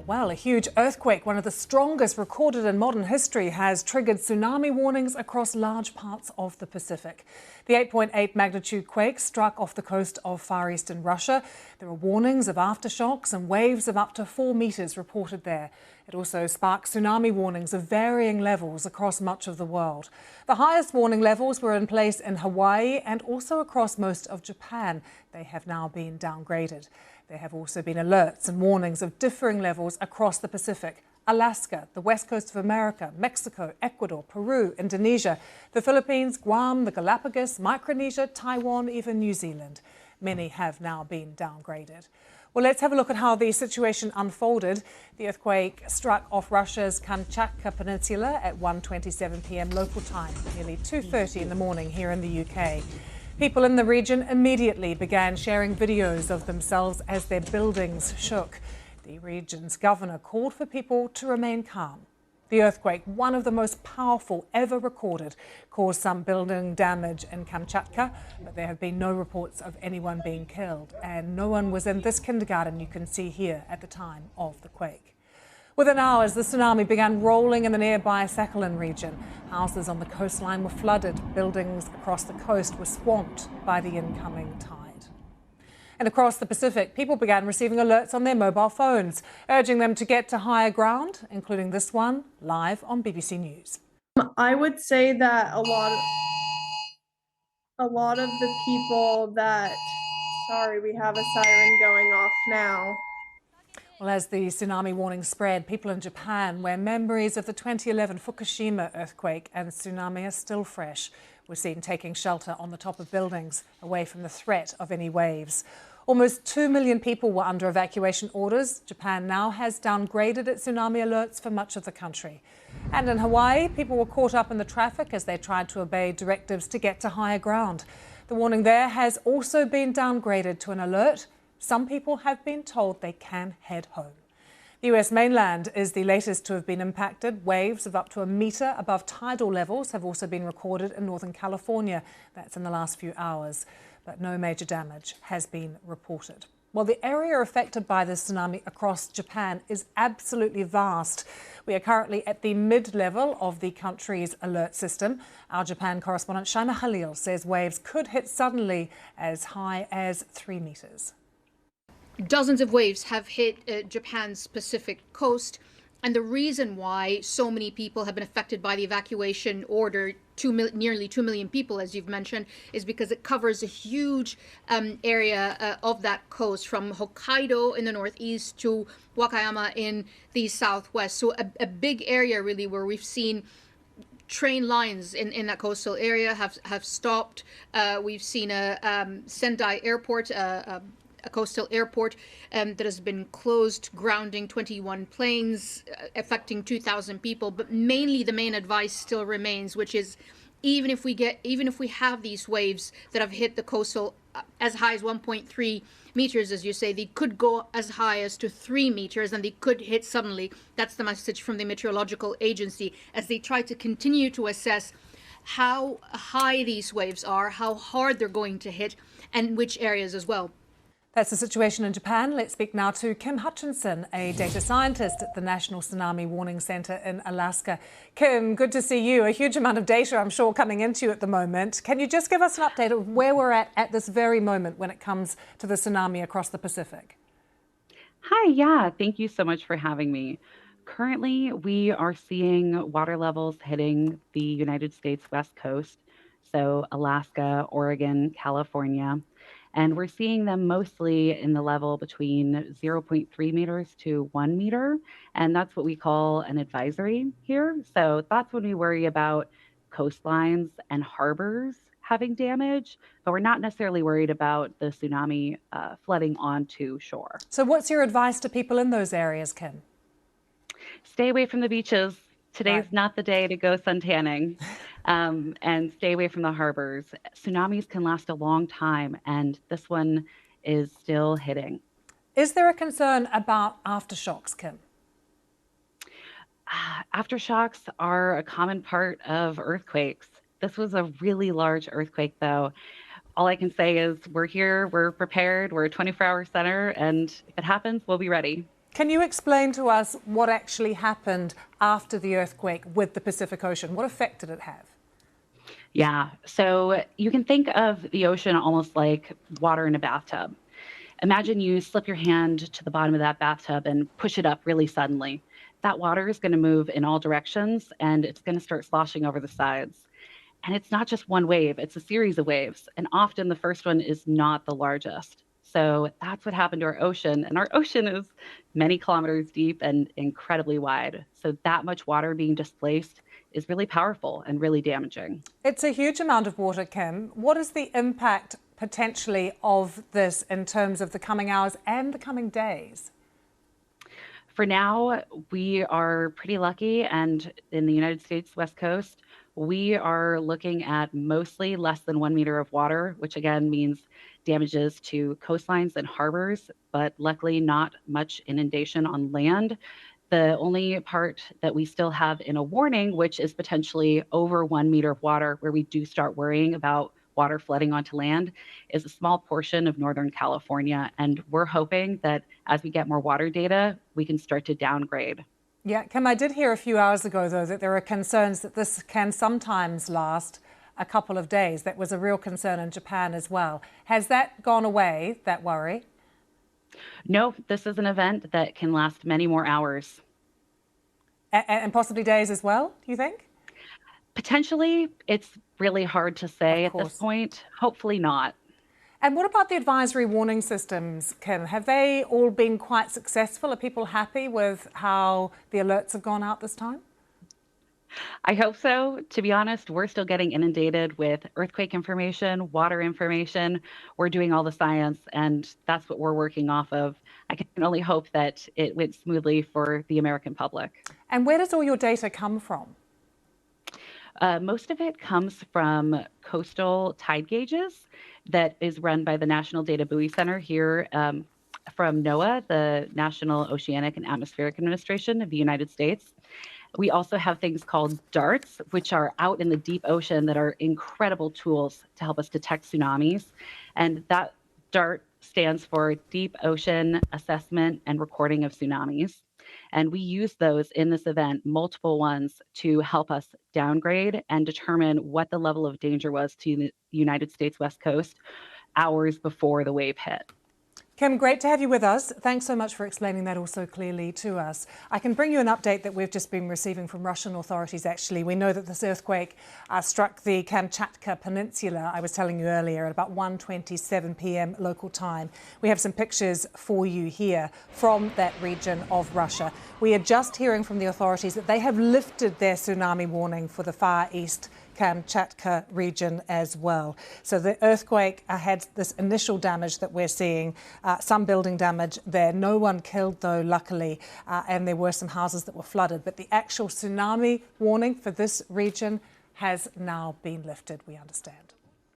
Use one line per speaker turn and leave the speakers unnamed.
Well, a huge earthquake, one of the strongest recorded in modern history, has triggered tsunami warnings across large parts of the Pacific. The 8.8 magnitude quake struck off the coast of far eastern Russia. There are warnings of aftershocks and waves of up to 4 metres reported there. It also sparked tsunami warnings of varying levels across much of the world. The highest warning levels were in place in Hawaii and also across most of Japan. They have now been downgraded. There have also been alerts and warnings of differing levels across the Pacific. Alaska, the west coast of America, Mexico, Ecuador, Peru, Indonesia, the Philippines, Guam, the Galapagos, Micronesia, Taiwan, even New Zealand. Many have now been downgraded. Well, let's have a look at how the situation unfolded. The earthquake struck off Russia's Kamchatka Peninsula at 1:27 p.m. local time, nearly 2:30 in the morning here in the UK. People in the region immediately began sharing videos of themselves as their buildings shook. The region's governor called for people to remain calm. The earthquake, one of the most powerful ever recorded, caused some building damage in Kamchatka, but there have been no reports of anyone being killed, and no one was in this kindergarten you can see here at the time of the quake. Within hours, the tsunami began rolling in the nearby Sakhalin region. Houses on the coastline were flooded. Buildings across the coast were swamped by the incoming tide. And across the Pacific, people began receiving alerts on their mobile phones, urging them to get to higher ground, including this one, live on BBC News.
I would say that a lot of the people that, sorry, we have a siren going off now.
Well, as the tsunami warning spread, people in Japan, where memories of the 2011 Fukushima earthquake and tsunami are still fresh, were seen taking shelter on the top of buildings, away from the threat of any waves. Almost 2 million people were under evacuation orders. Japan now has downgraded its tsunami alerts for much of the country. And in Hawaii, people were caught up in the traffic as they tried to obey directives to get to higher ground. The warning there has also been downgraded to an alert. Some people have been told they can head home. The US mainland is the latest to have been impacted. Waves of up to 1 metre above tidal levels have also been recorded in Northern California. That's in the last few hours. But no major damage has been reported. Well, the area affected by the tsunami across Japan is absolutely vast. We are currently at the mid-level of the country's alert system. Our Japan correspondent Shaima Khalil says waves could hit suddenly as high as 3 metres.
Dozens of waves have hit Japan's Pacific coast, and the reason why so many people have been affected by the evacuation order, nearly 2 million people, as you've mentioned, is because it covers a huge area of that coast, from Hokkaido in the northeast to Wakayama in the southwest. So a big area, really, where we've seen train lines in that coastal area have stopped. We've seen a Sendai airport, a coastal airport that has been closed, grounding 21 planes, affecting 2,000 people. But mainly the main advice still remains, which is even if we have these waves that have hit the coastal as high as 1.3 meters, as you say, they could go as high as to 3 meters, and they could hit suddenly. That's the message from the meteorological agency as they try to continue to assess how high these waves are, how hard they're going to hit, and which areas as well.
That's the situation in Japan. Let's speak now to Kim Hutchinson, a data scientist at the National Tsunami Warning Center in Alaska. Kim, good to see you. A huge amount of data, I'm sure, coming into you at the moment. Can you just give us an update of where we're at this very moment when it comes to the tsunami across the Pacific?
Hi, yeah, thank you so much for having me. Currently, we are seeing water levels hitting the United States West Coast, so Alaska, Oregon, California, and we're seeing them mostly in the level between zero point 0.3 meters to 1 meter, and that's what we call an advisory here. So that's when we worry about coastlines and harbors having damage, but we're not necessarily worried about the tsunami flooding onto shore.
So what's your advice to people in those areas, Kim?
Stay away from the beaches.
Right.
Today's not the day to go suntanning. And stay away from the harbors. Tsunamis can last a long time, and this one is still hitting.
Is there a concern about aftershocks, Kim?
Aftershocks are a common part of earthquakes. This was a really large earthquake, though. All I can say is we're here, we're prepared, we're a 24-hour center, and if it happens, we'll be ready.
Can you explain to us what actually happened after the earthquake with the Pacific Ocean? What effect did it have?
Yeah, so you can think of the ocean almost like water in a bathtub. Imagine you slip your hand to the bottom of that bathtub and push it up really suddenly. That water is going to move in all directions and it's going to start sloshing over the sides. And it's not just one wave, it's a series of waves. And often the first one is not the largest. So that's what happened to our ocean. And our ocean is many kilometers deep and incredibly wide. So that much water being displaced is really powerful and really damaging.
It's a huge amount of water, Kim. What is the impact potentially of this in terms of the coming hours and the coming days?
For now, we are pretty lucky. And in the United States West Coast, we are looking at mostly less than 1 meter of water, which again means damages to coastlines and harbors, but luckily not much inundation on land. The only part that we still have in a warning, which is potentially over 1 meter of water, where we do start worrying about water flooding onto land, is a small portion of Northern California. And we're hoping that as we get more water data, we can start to downgrade.
Yeah, Kim, I did hear a few hours ago, though, that there are concerns that this can sometimes last a couple of days. That was a real concern in Japan as well. Has that gone away, that worry?
No, this is an event that can last many more hours.
And possibly days as well, do you think?
Potentially, it's really hard to say
Of
at this
course.
point. Hopefully not.
And what about the advisory warning systems, Kim? Have they all been quite successful? Are people happy with how the alerts have gone out this time?
I hope so. To be honest, we're still getting inundated with earthquake information, water information. We're doing all the science, and that's what we're working off of. I can only hope that it went smoothly for the American public.
And where does all your data come from?
Most of it comes from coastal tide gauges that is run by the National Data Buoy Center here from NOAA, the National Oceanic and Atmospheric Administration of the United States. We also have things called DARTs, which are out in the deep ocean that are incredible tools to help us detect tsunamis. And that DART stands for Deep Ocean Assessment and Recording of Tsunamis. And we use those in this event, multiple ones, to help us downgrade and determine what the level of danger was to the United States West Coast hours before the wave hit.
Kim, great to have you with us. Thanks so much for explaining that all so clearly to us. I can bring you an update that we've just been receiving from Russian authorities, actually. We know that this earthquake struck the Kamchatka Peninsula, I was telling you earlier, at about 1:27 p.m. local time. We have some pictures for you here from that region of Russia. We are just hearing from the authorities that they have lifted their tsunami warning for the Far East Kamchatka region as well. So the earthquake had this initial damage that we're seeing, some building damage there. No one killed though, luckily, and there were some houses that were flooded. But the actual tsunami warning for this region has now been lifted, we understand.